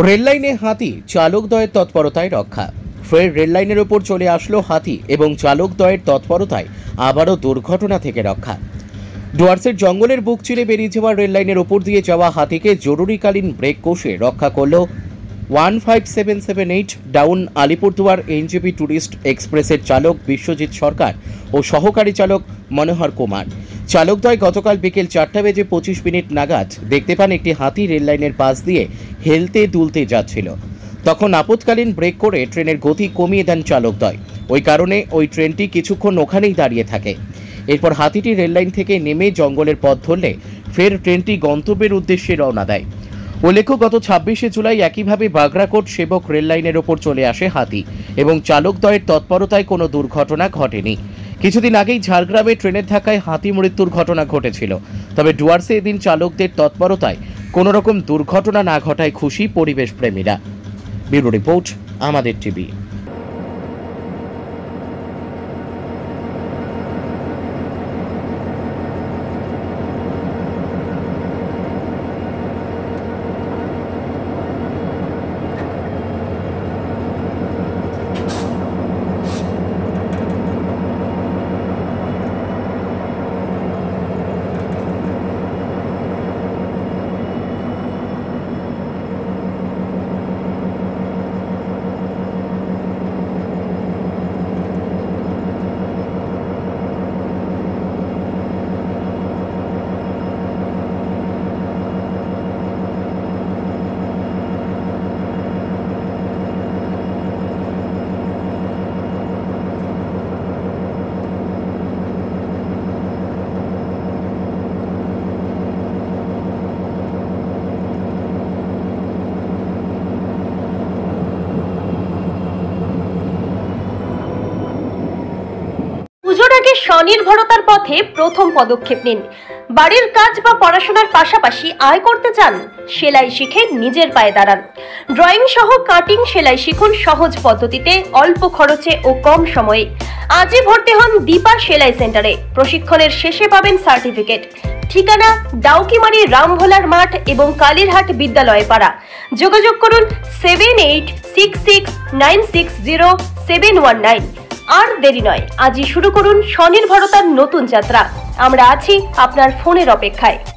রেললাইনে হাতি, চালকদ্বয়ের তৎপরতায় রক্ষা। ফের রেললাইনের ওপর চলে আসলো হাতি এবং চালকদ্বয়ের তৎপরতায় আবারও দুর্ঘটনা থেকে রক্ষা। ডুয়ার্সের জঙ্গলের বুক চিরে বেরিয়ে যাওয়া রেললাইনের ওপর দিয়ে যাওয়া হাতিকে জরুরিকালীন ব্রেক কষে রক্ষা করল 15778 ডাউন আলিপুরদুয়ার এনজেপি ট্যুরিস্ট এক্সপ্রেসের চালক বিশ্বজিৎ সরকার ও সহকারী চালক মনোহর কুমার। চালকদ্বয় গতকাল বিকেল 4:25 নাগাদ দেখতে পান একটি হাতি রেললাইনের পাশ দিয়ে হেলতে দুলতে যাচ্ছিল। তখন আপৎকালীন ব্রেক করে ট্রেনের গতি কমিয়ে দেন চালকদ্বয়। ওই কারণে ওই ট্রেনটি কিছুক্ষণ ওখানেই দাঁড়িয়ে থাকে। এরপর হাতিটি রেললাইন থেকে নেমে জঙ্গলের পথ ধরলে ফের ট্রেনটি গন্তব্যের উদ্দেশ্যে রওনা দেয়। উল্লেখ্য, গত 26শে জুলাই একইভাবে বাগরাকোট সেবক রেললাইনের ওপর চলে আসে হাতি এবং চালকদ্বয়ের তৎপরতায় কোনো দুর্ঘটনা ঘটেনি। কিছুদিন আগেই ঝাড়গ্রামে ট্রেনের ধাক্কায় হাতি মৃত্যুর ঘটনা ঘটেছিল। তবে ডুয়ার্সে এদিন চালকদের তৎপরতায় কোনো রকম দুর্ঘটনা না ঘটায় খুশি পরিবেশ প্রেমীরা। ব্যুরো রিপোর্ট, আমাদের টিভি। পুজোর আগে স্বনির্ভরতার পথে প্রথম পদক্ষেপ নিন। বাড়ির কাজ বা পড়াশোনার পাশাপাশি আয় করতে চান? সেলাই শিখে নিজের পায়ে দাঁড়ান। ড্রয়িং সহ কাটিং সেলাই শিখুন সহজ পদ্ধতিতে, অল্প খরচে ও কম সময়ে। আজই ভর্তি হন দীপা সেলাই সেন্টারে। প্রশিক্ষণের শেষে পাবেন সার্টিফিকেট। ঠিকানা ডাউকিমারি রামভোলার মাঠ এবং কালীরহাট বিদ্যালয় পাড়া। যোগাযোগ করুন 7866960719। আর দেরি নয়, আজই শুরু করুন স্বনির্ভরতার নতুন যাত্রা। আমরা আছি আপনার ফোনের অপেক্ষায়।